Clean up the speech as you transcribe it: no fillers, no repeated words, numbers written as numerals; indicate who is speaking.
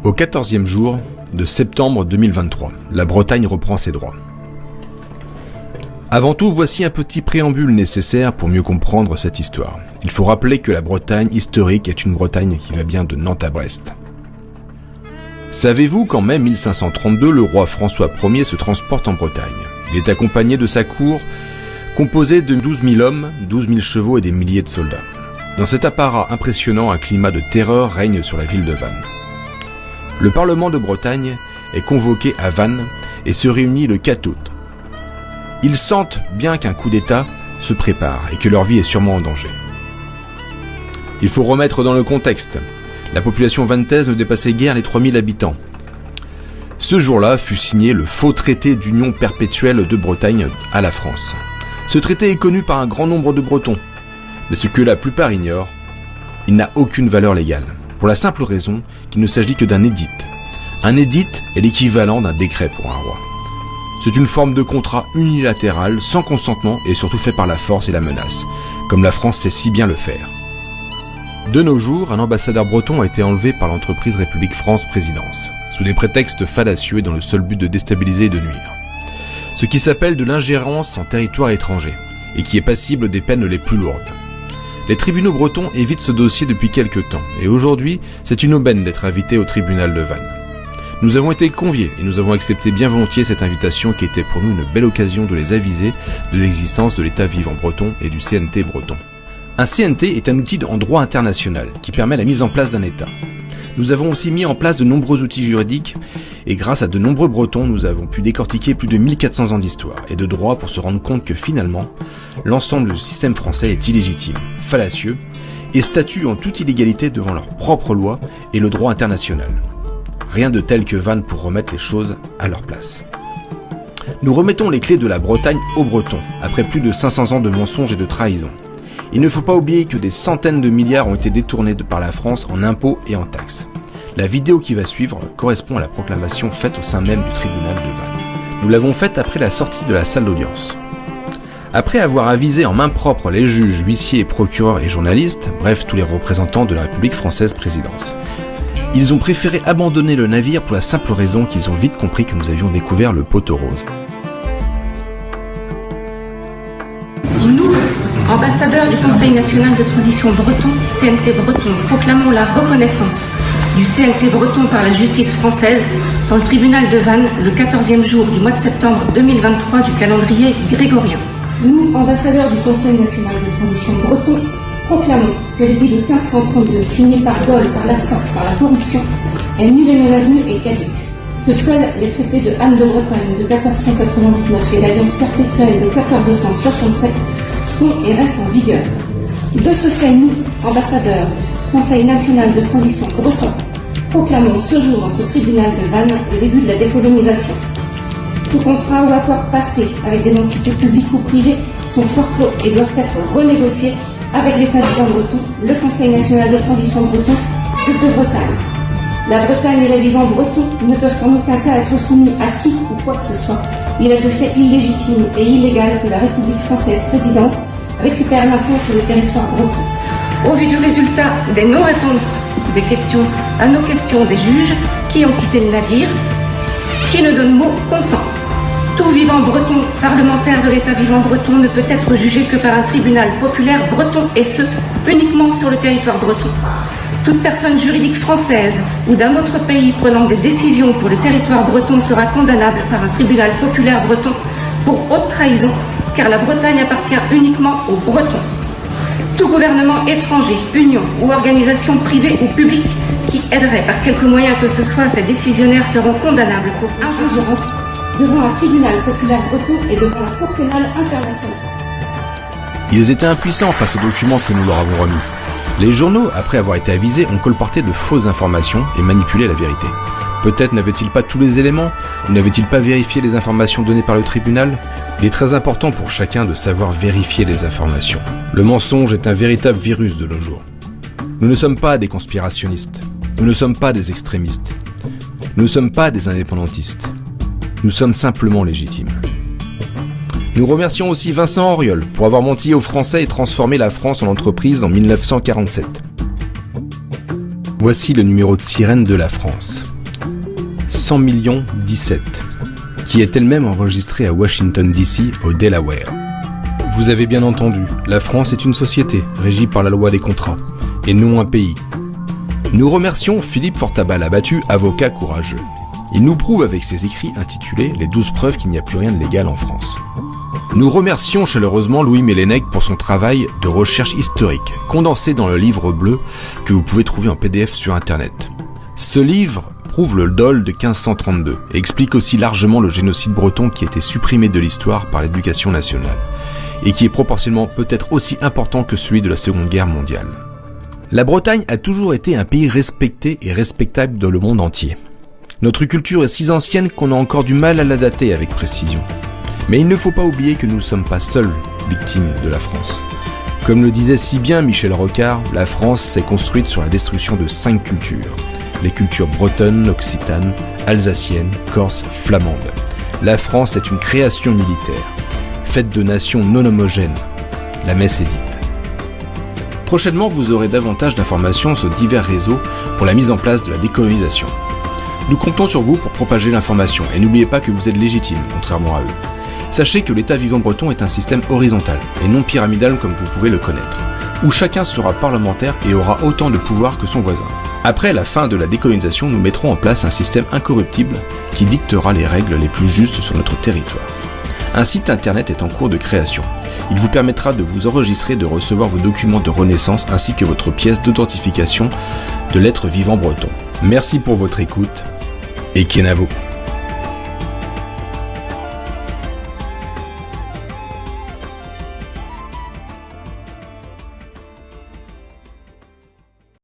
Speaker 1: Au 14e jour de septembre 2023, la Bretagne reprend ses droits. Avant tout, voici un petit préambule nécessaire pour mieux comprendre cette histoire. Il faut rappeler que la Bretagne historique est une Bretagne qui va bien de Nantes à Brest. Savez-vous qu'en mai 1532, le roi François Ier se transporte en Bretagne? Il est accompagné de sa cour, composée de 12 000 hommes, 12 000 chevaux et des milliers de soldats. Dans cet apparat impressionnant, un climat de terreur règne sur la ville de Vannes. Le Parlement de Bretagne est convoqué à Vannes et se réunit le 4 août. Ils sentent bien qu'un coup d'État se prépare et que leur vie est sûrement en danger. Il faut remettre dans le contexte. La population vannetaise ne dépassait guère les 3000 habitants. Ce jour-là fut signé le faux traité d'union perpétuelle de Bretagne à la France. Ce traité est connu par un grand nombre de Bretons, mais ce que la plupart ignorent, il n'a aucune valeur légale. Pour la simple raison qu'il ne s'agit que d'un édit. Un édit est l'équivalent d'un décret pour un roi. C'est une forme de contrat unilatéral, sans consentement et surtout fait par la force et la menace, comme la France sait si bien le faire. De nos jours, un ambassadeur breton a été enlevé par l'entreprise République France Présidence, sous des prétextes fallacieux et dans le seul but de déstabiliser et de nuire. Ce qui s'appelle de l'ingérence en territoire étranger, et qui est passible des peines les plus lourdes. Les tribunaux bretons évitent ce dossier depuis quelques temps, et aujourd'hui, c'est une aubaine d'être invité au tribunal de Vannes. Nous avons été conviés, et nous avons accepté bien volontiers cette invitation qui était pour nous une belle occasion de les aviser de l'existence de l'État vivant breton et du CNT breton. Un CNT est un outil en droit international qui permet la mise en place d'un État. Nous avons aussi mis en place de nombreux outils juridiques et grâce à de nombreux Bretons, nous avons pu décortiquer plus de 1400 ans d'histoire et de droit pour se rendre compte que finalement, l'ensemble du système français est illégitime, fallacieux et statue en toute illégalité devant leurs propres lois et le droit international. Rien de tel que Vannes pour remettre les choses à leur place. Nous remettons les clés de la Bretagne aux Bretons, après plus de 500 ans de mensonges et de trahisons. Il ne faut pas oublier que des centaines de milliards ont été détournés par la France en impôts et en taxes. La vidéo qui va suivre correspond à la proclamation faite au sein même du tribunal de Vannes. Nous l'avons faite après la sortie de la salle d'audience. Après avoir avisé en main propre les juges, huissiers, procureurs et journalistes, bref tous les représentants de la République française présidence, ils ont préféré abandonner le navire pour la simple raison qu'ils ont vite compris que nous avions découvert le poteau rose.
Speaker 2: Nous, ambassadeurs du Conseil national de transition breton, CNT breton, proclamons la reconnaissance du CNT breton par la justice française dans le tribunal de Vannes le 14e jour du mois de septembre 2023 du calendrier grégorien. Nous, ambassadeurs du Conseil national de transition breton, proclamons que l'édit de 1532 signé par Dole, par la force, par la corruption est nul et non avenu et caduc. Que seuls les traités de Anne de Bretagne de 1499 et l'Alliance perpétuelle de 1467 sont et restent en vigueur. De ce fait, nous, ambassadeurs du Conseil national de transition breton, proclamons ce jour en ce tribunal de Vannes le début de la décolonisation. Tout contrat ou accord passé avec des entités publiques ou privées sont forclos et doivent être renégociés avec l'État vivant breton, le Conseil national de transition breton de Bretagne. La Bretagne et les vivants bretons ne peuvent en aucun cas être soumis à qui ou quoi que ce soit. Il est de fait illégitime et illégal que la République française présidence récupère l'impôt sur le territoire breton. Au vu du résultat des non-réponses des questions à nos questions des juges qui ont quitté le navire, qui ne donne mot consent. Tout vivant breton, parlementaire de l'État vivant breton, ne peut être jugé que par un tribunal populaire breton, et ce, uniquement sur le territoire breton. Toute personne juridique française ou d'un autre pays prenant des décisions pour le territoire breton sera condamnable par un tribunal populaire breton pour haute trahison, car la Bretagne appartient uniquement aux Bretons. Tout gouvernement étranger, union ou organisation privée ou publique qui aiderait par quelque moyen que ce soit ces décisionnaires seront condamnables pour ingérence devant un tribunal populaire breton et devant la Cour pénale internationale.
Speaker 1: Ils étaient impuissants face aux documents que nous leur avons remis. Les journaux, après avoir été avisés, ont colporté de fausses informations et manipulé la vérité. Peut-être n'avaient-ils pas tous les éléments, ou n'avaient-ils pas vérifié les informations données par le tribunal? Il est très important pour chacun de savoir vérifier les informations. Le mensonge est un véritable virus de nos jours. Nous ne sommes pas des conspirationnistes. Nous ne sommes pas des extrémistes. Nous ne sommes pas des indépendantistes. Nous sommes simplement légitimes. Nous remercions aussi Vincent Auriol pour avoir menti aux Français et transformé la France en entreprise en 1947. Voici le numéro de sirène de la France. 100 17, qui est elle-même enregistrée à Washington DC, au Delaware. Vous avez bien entendu, la France est une société régie par la loi des contrats, et non un pays. Nous remercions Philippe Fortabal-Abattu, avocat courageux. Il nous prouve avec ses écrits intitulés « Les 12 preuves qu'il n'y a plus rien de légal en France ». Nous remercions chaleureusement Louis Mélènec pour son travail de recherche historique, condensé dans le livre bleu que vous pouvez trouver en PDF sur Internet. Ce livre prouve le dol de 1532 et explique aussi largement le génocide breton qui a été supprimé de l'histoire par l'éducation nationale et qui est proportionnellement peut-être aussi important que celui de la Seconde Guerre mondiale. La Bretagne a toujours été un pays respecté et respectable dans le monde entier. Notre culture est si ancienne qu'on a encore du mal à la dater avec précision. Mais il ne faut pas oublier que nous ne sommes pas seuls victimes de la France. Comme le disait si bien Michel Rocard, la France s'est construite sur la destruction de 5 cultures. Les cultures bretonnes, occitanes, alsaciennes, corses, flamandes. La France est une création militaire, faite de nations non homogènes. La messe est dite. Prochainement, vous aurez davantage d'informations sur divers réseaux pour la mise en place de la décolonisation. Nous comptons sur vous pour propager l'information et n'oubliez pas que vous êtes légitimes, contrairement à eux. Sachez que l'État vivant breton est un système horizontal et non pyramidal comme vous pouvez le connaître, où chacun sera parlementaire et aura autant de pouvoir que son voisin. Après la fin de la décolonisation, nous mettrons en place un système incorruptible qui dictera les règles les plus justes sur notre territoire. Un site internet est en cours de création. Il vous permettra de vous enregistrer et de recevoir vos documents de renaissance ainsi que votre pièce d'authentification de l'être vivant breton. Merci pour votre écoute et Kenavo.